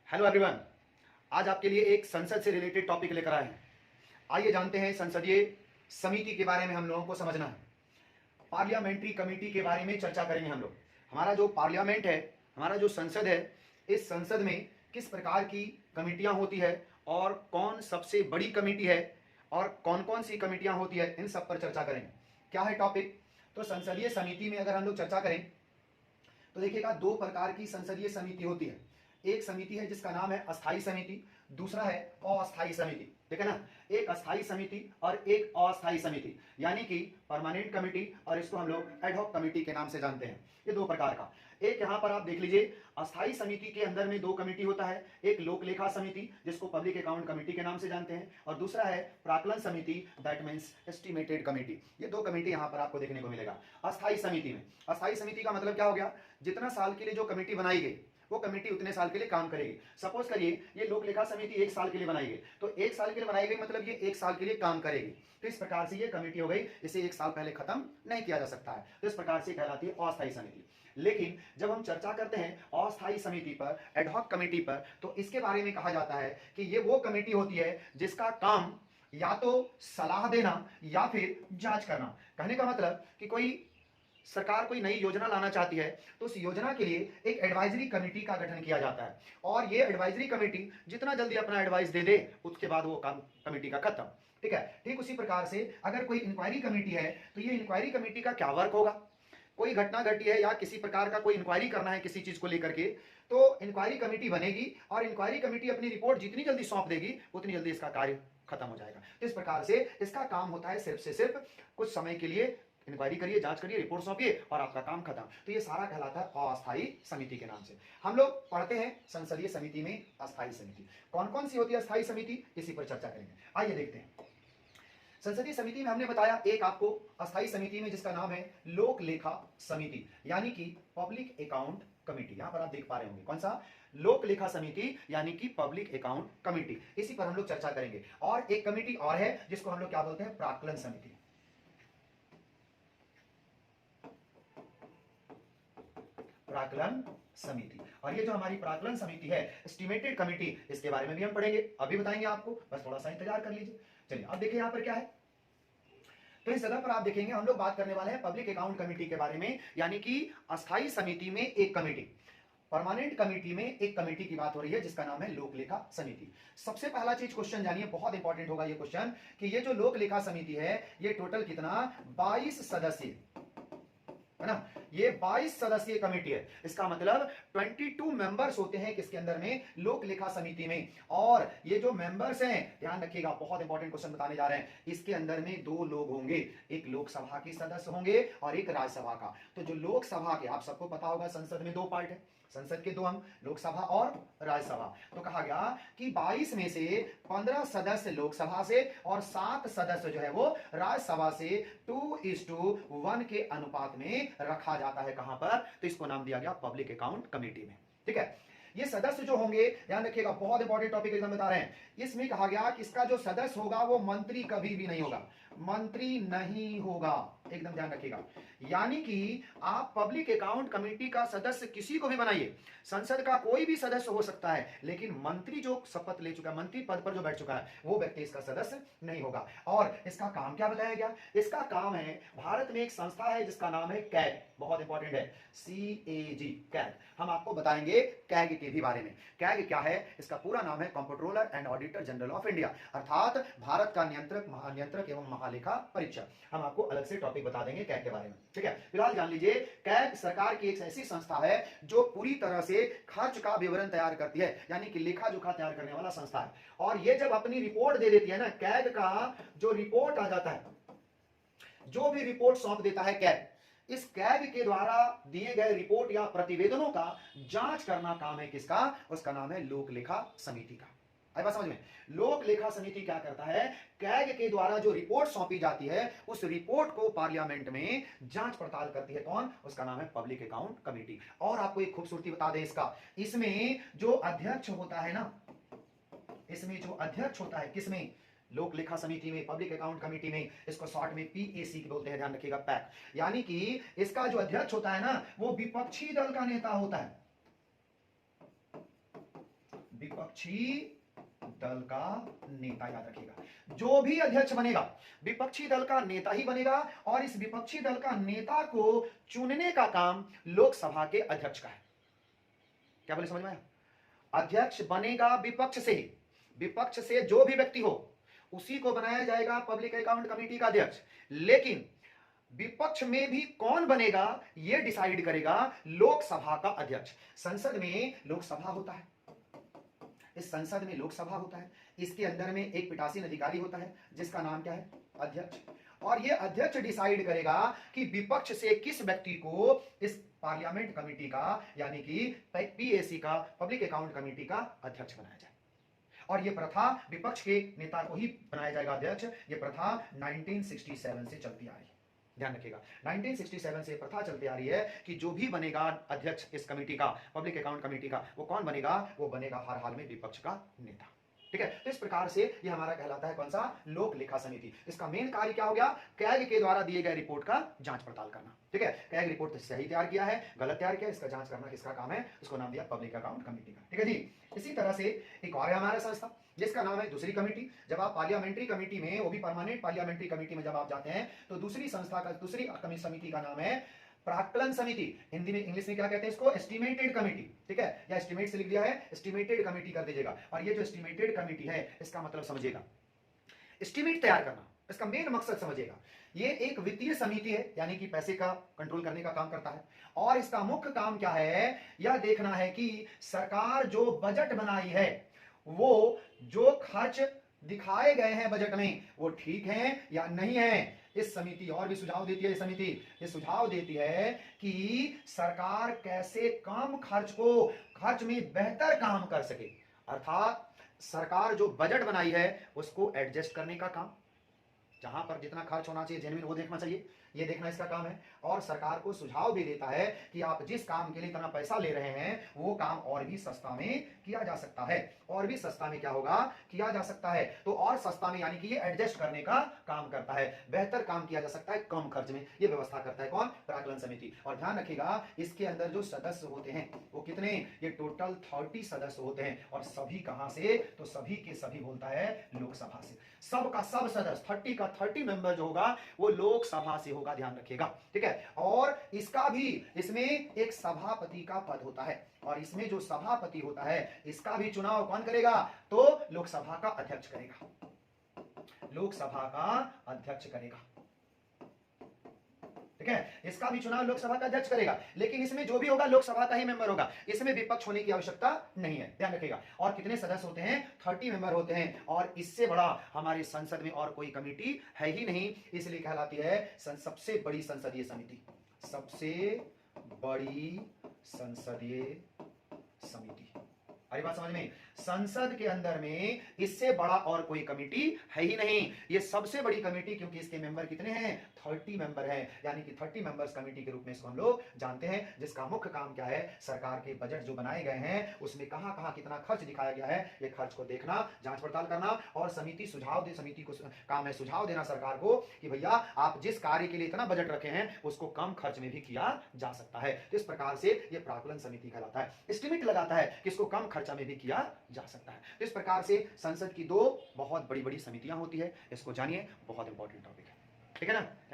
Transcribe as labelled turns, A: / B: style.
A: Hello everyone. आज आपके लिए एक संसद से रिलेटेड टॉपिक लेकर आए हैं। आइए जानते हैं संसदीय समिति के बारे में। हम लोगों को समझना है, पार्लियामेंट्री कमेटी के बारे में चर्चा करेंगे हम लोग। हमारा जो पार्लियामेंट है, हमारा जो संसद है, इस संसद में किस प्रकार की कमेटियां होती है और कौन सबसे बड़ी कमेटी है और कौन कौन सी कमेटियां होती है, इन सब पर चर्चा करेंगे। क्या है टॉपिक? तो संसदीय समिति में अगर हम लोग चर्चा करें तो देखिएगा, दो प्रकार की संसदीय समिति होती है। एक समिति है जिसका नाम है अस्थायी समिति, दूसरा है अस्थायी समिति। ठीक है ना? एक अस्थायी समिति और एक अस्थायी समिति, यानी कि परमानेंट कमेटी, और इसको हम लोग एडहॉक कमेटी के नाम से जानते हैं। ये दो प्रकार का। एक यहाँ पर आप देख लीजिए, अस्थायी समिति के अंदर में दो कमेटी होता है। एक लोक लेखा समिति, जिसको पब्लिक अकाउंट कमेटी के नाम से जानते हैं, और दूसरा है प्राक्कलन समिति, दैट मीन्स एस्टिमेटेड कमेटी। ये दो कमेटी यहाँ पर आपको देखने को मिलेगा अस्थायी समिति में। अस्थायी समिति का मतलब क्या हो गया? जितना साल के लिए जो कमेटी बनाई गई, वो कमेटी उतने साल के लिए काम करेगी। सपोज करिए ये लोक लेखा समिति एक साल के लिए बनाई गई, तो एक साल के लिए बनाई गई मतलब ये एक साल के लिए काम करेगी। तो इस प्रकार से ये कमेटी हो गई, इसे एक साल पहले खत्म नहीं किया जा सकता है। तो इस प्रकार से कहलाती है अस्थायी समिति। लेकिन जब हम चर्चा करते हैं अस्थायी समिति पर, एडहॉक कमेटी पर, तो इसके बारे में कहा जाता है कि ये वो कमेटी होती है जिसका काम या तो सलाह देना या फिर जांच करना। कहने का मतलब कि कोई सरकार कोई नई योजना लाना चाहती है, तो उस योजना के लिए एक एडवाइजरी कमेटी का गठन किया जाता है, और ये एडवाइजरी कमेटी जितना जल्दी अपना एडवाइस दे दे, उसके बाद वो काम कमेटी का खत्म। ठीक है? ठीक उसी प्रकार से अगर कोई इंक्वायरी कमेटी है, तो ये इंक्वायरी कमेटी का क्या वर्क होगा? कोई घटना घटी है या किसी प्रकार का कोई इंक्वायरी करना है किसी चीज को लेकर के, तो इंक्वायरी कमेटी बनेगी, और इंक्वायरी कमेटी अपनी रिपोर्ट जितनी जल्दी सौंप देगी, उतनी जल्दी इसका कार्य खत्म हो जाएगा। तो इस प्रकार से इसका काम होता है सिर्फ से सिर्फ कुछ समय के लिए इंक्वायरी करिए, जांच करिए, रिपोर्ट सौंपिए और आपका काम खत्म। तो ये सारा कहलाता है अस्थायी समिति के नाम से। हम लोग पढ़ते हैं संसदीय समिति में अस्थायी समिति कौन कौन सी होती है। अस्थायी समिति इसी पर चर्चा करेंगे। आइए देखते हैं। संसदीय समिति में हमने बताया एक आपको अस्थायी समिति में जिसका नाम है लोक लेखा समिति, यानी कि पब्लिक अकाउंट कमेटी। यहां पर आप देख पा रहे होंगे कौन सा? लोक लेखा समिति, यानी कि पब्लिक अकाउंट कमेटी। इसी पर हम लोग चर्चा करेंगे। और एक कमेटी और है जिसको हम लोग क्या बोलते हैं? प्राक्कलन समिति। प्राक्कलन समिति। और ये जो हमारी प्राक्कलन समिति है, एस्टिमेटेड कमेटी, इसके बारे में भी हम पढ़ेंगे, अभी बताएंगे आपको, बस थोड़ा सा इंतजार कर लीजिए। चलिए अब देखिए यहां पर क्या है। तो इस जगह पर आप देखेंगे हम लोग बात करने वाले हैं पब्लिक अकाउंट कमेटी के बारे में, यानी कि अस्थायी समिति में एक कमेटी, परमानेंट कमेटी में एक कमेटी की बात हो रही है जिसका नाम है लोक लेखा समिति। सबसे पहला चीज क्वेश्चन जानिए, बहुत इंपॉर्टेंट होगा ये क्वेश्चन, कि ये जो लोक लेखा समिति है ये टोटल कितना? 22 सदस्य है ना? ये 22 सदस्यीय कमेटी है। इसका मतलब 22 मेंबर्स होते हैं किसके अंदर में? लोक लेखा समिति में। और ये जो मेंबर्स हैं, ध्यान रखिएगा, बहुत इंपॉर्टेंट क्वेश्चन बताने जा रहे हैं। इसके अंदर में दो लोग होंगे, एक लोकसभा के सदस्य होंगे और एक राज्यसभा का। तो जो लोकसभा के, आप सबको पता होगा संसद में दो पार्ट है, संसद के दो अंग, लोकसभा और राज्यसभा। तो कहा गया कि 22 में से 15 सदस्य लोकसभा से और 7 सदस्य जो है वो राज्यसभा से 2:1 के अनुपात में रखा जाता है। कहां पर? तो इसको नाम दिया गया पब्लिक अकाउंट कमेटी में। ठीक है? ये सदस्य जो होंगे, ध्यान रखिएगा, बहुत इंपॉर्टेंट टॉपिक एकदम बता रहे हैं। इसमें कहा गया कि इसका जो सदस्य होगा वो मंत्री कभी भी नहीं होगा, मंत्री नहीं होगा, एकदम ध्यान रखिएगा। यानी कि आप पब्लिक अकाउंट कमेटी का सदस्य किसी को भी बनाइए, संसद का कोई भी सदस्य हो सकता है, लेकिन मंत्री जो शपथ ले चुका है, मंत्री पद पर जो बैठ चुका है, वो व्यक्ति इसका सदस्य नहीं होगा। और इसका काम क्या बताया गया? इसका काम है, भारत में एक संस्था है जिसका नाम है कैग, बहुत इंपॉर्टेंट है, CAG, कैग। हम आपको बताएंगे कैग के भी बारे में। कैग क्या है? इसका पूरा नाम है comptroller and auditor general of India, अर्थात भारत का नियंत्रक, महानियंत्रक एवं महालेखा परीक्षक। हम आपको अलग से टॉपिक बता देंगे कैग के बारे में। ठीक है? फिलहाल जान लीजिए, कैग सरकार की एक ऐसी संस्था है जो पूरी तरह से खर्च का विवरण तैयार करती है, यानी कि लेखा जोखा तैयार करने वाला संस्था है। और ये जब अपनी रिपोर्ट दे देती है ना, कैग का जो रिपोर्ट आ जाता है, जो भी रिपोर्ट सौंप देता है कैग, इस कैग के द्वारा दिए गए रिपोर्ट या प्रतिवेदनों का जांच करना काम है किसका? उसका नाम है लोक लेखा समिति का। आई बात समझ में? लोक लेखा समिति क्या करता है? कैग के द्वारा जो रिपोर्ट सौंपी जाती है, उस रिपोर्ट को पार्लियामेंट में जांच पड़ताल करती है। कौन? उसका नाम है पब्लिक अकाउंट कमेटी। और आपको एक खूबसूरती बता दें इसका, इसमें जो अध्यक्ष होता है ना, इसमें जो अध्यक्ष होता है, किसमें? लोक लेखा समिति में, पब्लिक अकाउंट कमेटी में, इसको शॉर्ट में PAC बोलते हैं, ध्यान रखिएगा, पैक। यानी कि इसका जो अध्यक्ष होता है ना, वो विपक्षी दल का नेता होता है, विपक्षी दल का नेता, याद रखिएगा जो भी अध्यक्ष बनेगा विपक्षी दल का नेता ही बनेगा, और इस विपक्षी दल का नेता को चुनने का काम लोकसभा के अध्यक्ष का है। क्या बोले, समझ में आया? अध्यक्ष बनेगा विपक्ष से ही, विपक्ष से जो भी व्यक्ति हो उसी को बनाया जाएगा पब्लिक अकाउंट कमेटी का अध्यक्ष। लेकिन विपक्ष में भी कौन बनेगा यह डिसाइड करेगा लोकसभा का अध्यक्ष। संसद में लोकसभा होता है, इस संसद में लोकसभा होता है, इसके अंदर में एक पीठासीन अधिकारी होता है जिसका नाम क्या है, अध्यक्ष। और यह अध्यक्ष डिसाइड करेगा कि विपक्ष से किस व्यक्ति को इस पार्लियामेंट कमेटी का यानी कि पीएसी का पब्लिक अकाउंट कमेटी का अध्यक्ष बनाया जाए। और यह प्रथा विपक्ष के नेता को ही बनाया जाएगा अध्यक्ष। यह प्रथा 1967 से चलती आ रही है, ध्यान रखिएगा। 1967 से प्रथा चलती आ रही है कि जो भी बनेगा अध्यक्ष इस कमेटी का, पब्लिक अकाउंट कमेटी का, वो कौन बनेगा, वो बनेगा हर हाल में विपक्ष का नेता। ठीक है, तो इस प्रकार से ये हमारा कहलाता है कौन सा, लोक लेखा समिति। इसका मेन कार्य क्या हो गया, कैग के द्वारा दिए गए रिपोर्ट का जांच पड़ताल करना। ठीक है, कैग रिपोर्ट सही तैयार किया है, गलत तैयार किया, इसका जांच करना किसका काम है, उसको नाम दिया पब्लिक अकाउंट कमेटी का। ठीक है जी। इसी तरह से एक और है हमारा संस्था जिसका नाम है दूसरी कमेटी। जब आप पार्लियामेंट्री कमेटी में, वो भी परमानेंट पार्लियामेंट्री कमेटी में जब आप जाते हैं तो दूसरी संस्था का, दूसरी समिति का नाम है प्राक्कलन समिति। हिंदी में, इंग्लिश में क्या कहते हैं इसको, एस्टिमेटेड कमेटी। ठीक है, या एस्टिमेट से लिख दिया है, एस्टिमेटेड कमेटी कर दीजिएगा। और ये जो एस्टिमेटेड कमेटी है इसका मतलब समझिएगा, एस्टिमेट तैयार करना, इसका मेन मकसद समझिएगा। ये एक वित्तीय समिति है, यानी कि पैसे का कंट्रोल करने का काम करता है। और इसका मुख्य काम क्या है, यह देखना है कि सरकार जो बजट बनाई है वो जो खर्च दिखाए गए हैं बजट में वो ठीक है या नहीं है। इस समिति और भी सुझाव देती है, समिति ये सुझाव देती है कि सरकार कैसे कम खर्च में बेहतर काम कर सके। अर्थात सरकार जो बजट बनाई है उसको एडजस्ट करने का काम, जहां पर जितना खर्च होना चाहिए जेन्युइन वो देखना चाहिए, ये देखना इसका काम है। और सरकार को सुझाव भी देता है कि आप जिस काम के लिए इतना पैसा ले रहे हैं वो काम और भी सस्ता में किया जा सकता है। और भी सस्ता में क्या होगा, किया जा सकता है। तो और सस्ता में यानी कि ये एडजस्ट करने का काम करता है, बेहतर काम किया जा सकता है कम खर्च में, ये व्यवस्था करता है कौन, प्राक्कलन समिति। और ध्यान रखिएगा इसके अंदर जो सदस्य होते हैं वो कितने, ये टोटल 30 सदस्य होते हैं। और सभी कहां से, तो सभी के सभी बोलता है लोकसभा से। सबका सब सदस्य 30 का 30 मेंबर जो होगा वो लोकसभा से होगा, ध्यान रखिएगा। ठीक है, और इसका भी, इसमें एक सभापति का पद होता है। और इसमें जो सभापति होता है इसका भी चुनाव कौन करेगा, तो लोकसभा का अध्यक्ष करेगा, लोकसभा का अध्यक्ष करेगा। ठीक है, इसका भी चुनाव लोकसभा का अध्यक्ष करेगा। लेकिन इसमें जो भी होगा लोकसभा का ही मेंबर होगा, इसमें विपक्ष होने की आवश्यकता नहीं है, ध्यान रखिएगा। और कितने सदस्य होते हैं, 30 मेंबर होते हैं। और इससे बड़ा हमारी संसद में और कोई कमेटी है ही नहीं, इसलिए कहलाती है सबसे बड़ी संसदीय समिति, सबसे बड़ी संसदीय समिति। अरे बात समझ में, संसद के अंदर में इससे बड़ा और कोई कमेटी है ही नहीं, ये सबसे बड़ी कमेटी, क्योंकि इसके मेंबर कितने हैं, 30 मेंबर हैं, यानी कि 30 मेंबर्स कमेटी के रूप में इसको हम लोग जानते हैं। जिसका मुख्य काम क्या है, सरकार के बजट जो बनाए गए हैं उसमें कहां कहां कितना खर्च दिखाया गया है, ये खर्च को देखना, जांच पड़ताल करना। और समिति सुझाव दे, समिति को काम है सुझाव देना सरकार को कि भैया आप जिस कार्य के लिए इतना बजट रखे हैं उसको कम खर्च में भी किया जा सकता है। तो इस प्रकार से ये प्राक्कलन समिति कहलाता है। एस्टिमेट लगाता है कि इसको कम खर्चा में भी किया जा सकता है। तो इस प्रकार से संसद की 2 बहुत बड़ी बड़ी समितियां होती है, इसको जानिए, बहुत इंपॉर्टेंट टॉपिक है। ठीक है ना।